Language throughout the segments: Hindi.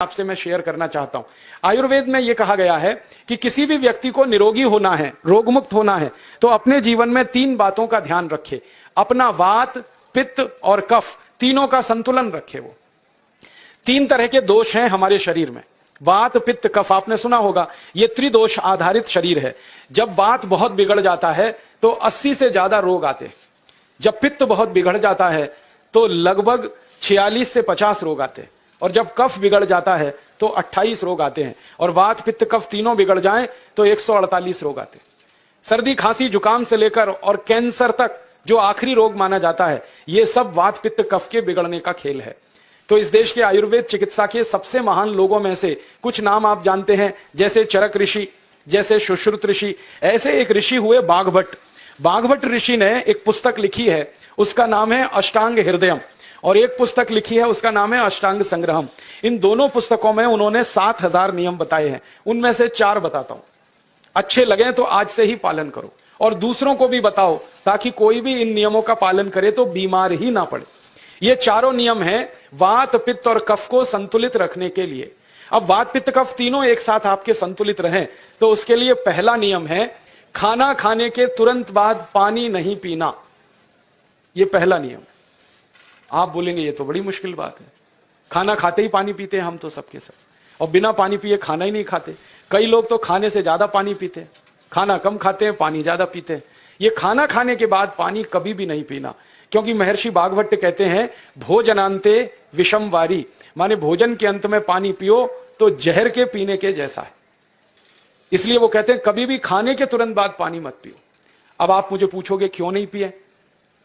आपसे मैं शेयर करना चाहता हूं। आयुर्वेद में यह कहा गया है कि किसी भी व्यक्ति को निरोगी होना है, रोगमुक्त होना है, तो अपने जीवन में 3 बातों का ध्यान रखे। अपना वात, पित्त और कफ तीनों का संतुलन रखे। वो 3 तरह के दोष हैं हमारे शरीर में, वात, पित्त, कफ। आपने सुना होगा ये त्रिदोष आधारित शरीर है। जब वात बहुत बिगड़ जाता है तो 80 से ज्यादा रोग आते हैं। जब पित्त बहुत बिगड़ जाता है तो लगभग 46 से 50 रोग आते हैं। और जब कफ बिगड़ जाता है तो 28 रोग आते हैं। और वात, पित्त, कफ तीनों बिगड़ जाएं तो 148 रोग आते हैं। सर्दी, खांसी, जुकाम से लेकर और कैंसर तक जो आखिरी रोग माना जाता है, ये सब वात, पित्त, कफ के बिगड़ने का खेल है। तो इस देश के आयुर्वेद चिकित्सा के सबसे महान लोगों में से कुछ नाम आप जानते हैं, जैसे चरक ऋषि, जैसे सुश्रुत ऋषि। ऐसे एक ऋषि हुए बाघभट्ट। बाघभट्ट ऋषि ने एक पुस्तक लिखी है, उसका नाम है अष्टांग हृदयम, और एक पुस्तक लिखी है उसका नाम है अष्टांग संग्रहम। इन दोनों पुस्तकों में उन्होंने 7000 नियम बताए हैं। उनमें से 4 बताता हूं, अच्छे लगे तो आज से ही पालन करो और दूसरों को भी बताओ, ताकि कोई भी इन नियमों का पालन करे तो बीमार ही ना पड़े। ये चारों नियम हैं वात, पित्त और कफ को संतुलित रखने के लिए। अब वात, पित्त, कफ तीनों एक साथ आपके संतुलित रहें तो उसके लिए पहला नियम है खाना खाने के तुरंत बाद पानी नहीं पीना। यह पहला नियम है। आप बोलेंगे ये तो बड़ी मुश्किल बात है, खाना खाते ही पानी पीते हैं हम तो सबके सब, और बिना पानी पिए खाना ही नहीं खाते। कई लोग तो खाने से ज्यादा पानी पीते हैं, खाना कम खाते हैं, पानी ज्यादा पीते हैं। ये खाना खाने के बाद पानी कभी भी नहीं पीना, क्योंकि महर्षि बाघभट्ट कहते हैं भोजनांते विषम वारी, माने भोजन के अंत में पानी पियो तो जहर के पीने के जैसा है। इसलिए वो कहते हैं कभी भी खाने के तुरंत बाद पानी मत पियो। अब आप मुझे पूछोगे क्यों नहीं पिए,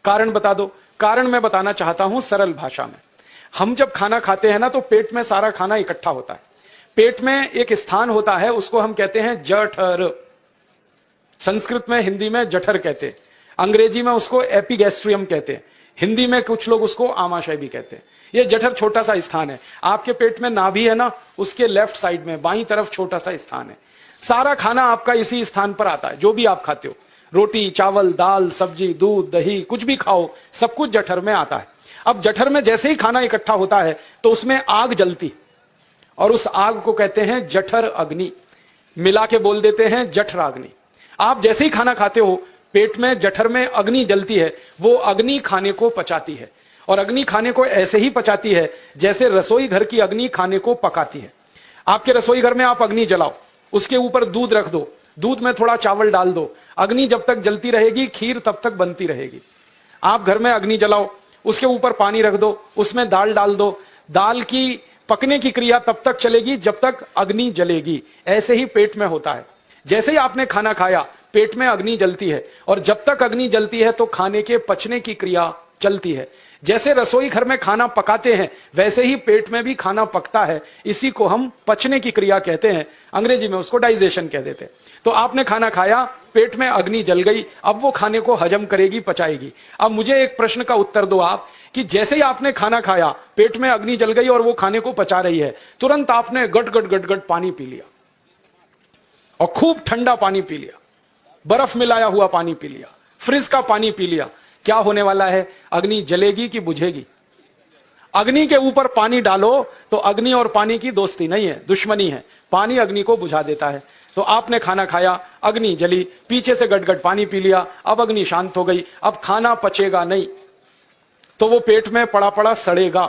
कारण बता दो। कारण मैं बताना चाहता हूं सरल भाषा में। हम जब खाना खाते हैं ना तो पेट में सारा खाना इकट्ठा होता है। पेट में एक स्थान होता है, उसको हम कहते हैं जठर। संस्कृत में, हिंदी में जठर कहते हैं, अंग्रेजी में उसको एपिगैस्ट्रियम कहते हैं, हिंदी में कुछ लोग उसको आमाशय भी कहते हैं। ये जठर छोटा सा स्थान है। आपके पेट में नाभि है ना, उसके लेफ्ट साइड में बाईं तरफ छोटा सा स्थान है। सारा खाना आपका इसी स्थान पर आता है। जो भी आप खाते हो, रोटी, चावल, दाल, सब्जी, दूध, दही, कुछ भी खाओ, सब कुछ जठर में आता है। अब जठर में जैसे ही खाना इकट्ठा होता है तो उसमें आग जलती, और उस आग को कहते हैं जठर अग्नि। मिला के बोल देते हैं जठराग्नि। आप जैसे ही खाना खाते हो, पेट में जठर में अग्नि जलती है। वो अग्नि खाने को पचाती है, और अग्नि खाने को ऐसे ही पचाती है जैसे रसोई घर की अग्नि खाने को पकाती है। आपके रसोई घर में आप अग्नि जलाओ, उसके ऊपर दूध रख दो, दूध में थोड़ा चावल डाल दो, अग्नि जब तक जलती रहेगी खीर तब तक बनती रहेगी। आप घर में अग्नि जलाओ, उसके ऊपर पानी रख दो, उसमें दाल डाल दो, दाल की पकने की क्रिया तब तक चलेगी जब तक अग्नि जलेगी। ऐसे ही पेट में होता है। जैसे ही आपने खाना खाया, पेट में अग्नि जलती है, और जब तक अग्नि जलती है तो खाने के पचने की क्रिया चलती है। जैसे रसोई घर में खाना पकाते हैं, वैसे ही पेट में भी खाना पकता है। इसी को हम पचने की क्रिया कहते हैं, अंग्रेजी में उसको डाइजेशन कह देते हैं। तो आपने खाना खाया, पेट में अग्नि जल गई, अब वो खाने को हजम करेगी, पचाएगी। अब मुझे एक प्रश्न का उत्तर दो आप, कि जैसे ही आपने खाना खाया, पेट में अग्नि जल गई और वो खाने को पचा रही है, तुरंत आपने गट गट गट गट पानी पी लिया, और खूब ठंडा पानी पी लिया, बर्फ मिलाया हुआ पानी पी लिया, फ्रिज का पानी पी लिया। क्या होने वाला है? अग्नि जलेगी कि बुझेगी? अग्नि के ऊपर पानी डालो तो अग्नि और पानी की दोस्ती नहीं है, दुश्मनी है। पानी अग्नि को बुझा देता है। तो आपने खाना खाया, अग्नि जली, पीछे से गट गट पानी पी लिया, अब अग्नि शांत हो गई, अब खाना पचेगा नहीं, तो वो पेट में पड़ा पड़ा सड़ेगा,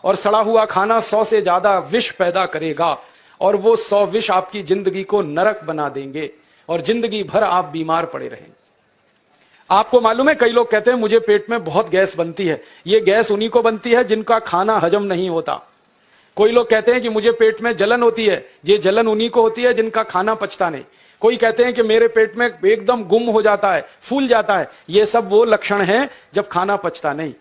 और सड़ा हुआ खाना 100 से ज्यादा विष पैदा करेगा, और वो 100 विष आपकी जिंदगी को नरक बना देंगे, और जिंदगी भर आप बीमार पड़े रहेंगे। आपको मालूम है, कई लोग कहते हैं मुझे पेट में बहुत गैस बनती है। ये गैस उन्हीं को बनती है जिनका खाना हजम नहीं होता। कोई लोग कहते हैं कि मुझे पेट में जलन होती है, ये जलन उन्हीं को होती है जिनका खाना पचता नहीं। कोई कहते हैं कि मेरे पेट में एकदम गुम हो जाता है, फूल जाता है। ये सब वो लक्षण हैं जब खाना पचता नहीं।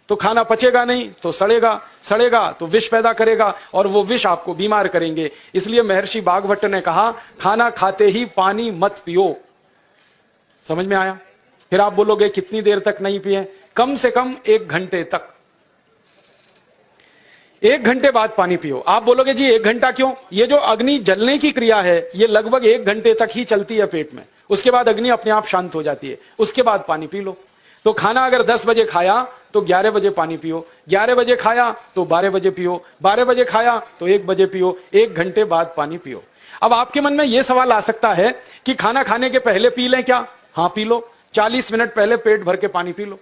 तो खाना पचेगा नहीं तो सड़ेगा, सड़ेगा तो विष पैदा करेगा, और वो विष आपको बीमार करेंगे। इसलिए महर्षि बाघभट्ट ने कहा खाना खाते ही पानी मत पियो। समझ में आया? फिर आप बोलोगे कितनी देर तक नहीं पिए? कम से कम 1 घंटे तक। 1 घंटे बाद पानी पियो। आप बोलोगे जी 1 घंटा क्यों? ये जो अग्नि जलने की क्रिया है ये लगभग 1 घंटे तक ही चलती है पेट में। उसके बाद अग्नि अपने आप शांत हो जाती है, उसके बाद पानी पी लो। तो खाना अगर 10 बजे खाया तो 11 बजे पानी पियो, 11 बजे खाया तो 12 बजे पियो, 12 बजे खाया तो 1 बजे पियो, 1 घंटे बाद पानी पियो। अब आपके मन में यह सवाल आ सकता है कि खाना खाने के पहले पी लें क्या? हां पी लो, 40 मिनट पहले पेट भर के पानी पी लो।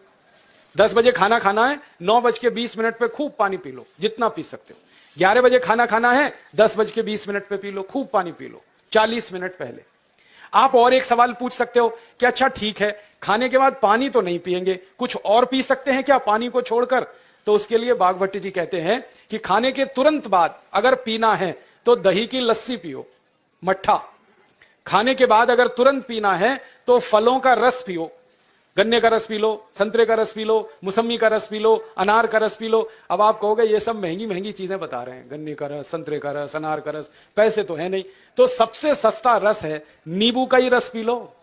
10 बजे खाना खाना है, 9:20 पे खूब पानी पी लो, जितना पी सकते हो। 11 बजे खाना खाना है, 10:20 पे पी लो, खूब पानी पी लो 40 मिनट पहले। आप और एक सवाल पूछ सकते हो कि अच्छा ठीक है, खाने के बाद पानी तो नहीं पिएंगे, कुछ और पी सकते हैं क्या पानी को छोड़कर? तो उसके लिए बागभट्ट जी कहते हैं कि खाने के तुरंत बाद अगर पीना है तो दही की लस्सी पियो, मट्ठा। खाने के बाद अगर तुरंत पीना है तो फलों का रस पियो, गन्ने का रस पी लो, संतरे का रस पी लो, मौसमी का रस पी लो, अनार का रस पी लो। अब आप कहोगे ये सब महंगी महंगी चीजें बता रहे हैं, गन्ने का रस, संतरे का रस, अनार का रस, पैसे तो है नहीं। तो सबसे सस्ता रस है नींबू का ही रस पी लो,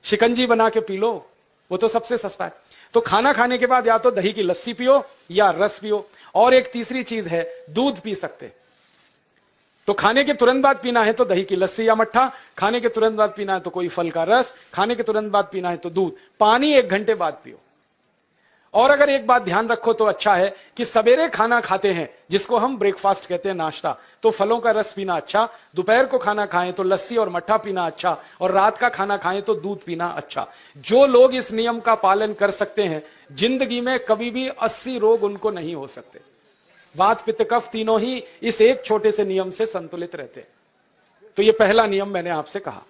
शिकंजी बना के पी लो, वो तो सबसे सस्ता है। तो खाना खाने के बाद या तो दही की लस्सी पियो या रस पियो। और एक तीसरी चीज है, दूध पी सकते। तो खाने के तुरंत बाद पीना है तो दही की लस्सी या मट्ठा, खाने के तुरंत बाद पीना है तो कोई फल का रस, खाने के तुरंत बाद पीना है तो दूध। पानी 1 घंटे बाद पियो। और अगर एक बात ध्यान रखो तो अच्छा है कि सवेरे खाना खाते हैं जिसको हम ब्रेकफास्ट कहते हैं, नाश्ता, तो फलों का रस पीना अच्छा, दोपहर को खाना खाएं तो लस्सी और मट्ठा पीना अच्छा, और रात का खाना खाएं तो दूध पीना अच्छा। जो लोग इस नियम का पालन कर सकते हैं, जिंदगी में कभी भी 80 रोग उनको नहीं हो सकते। वात पित्त कफ तीनों ही इस एक छोटे से नियम से संतुलित रहते हैं। तो ये पहला नियम मैंने आपसे कहा।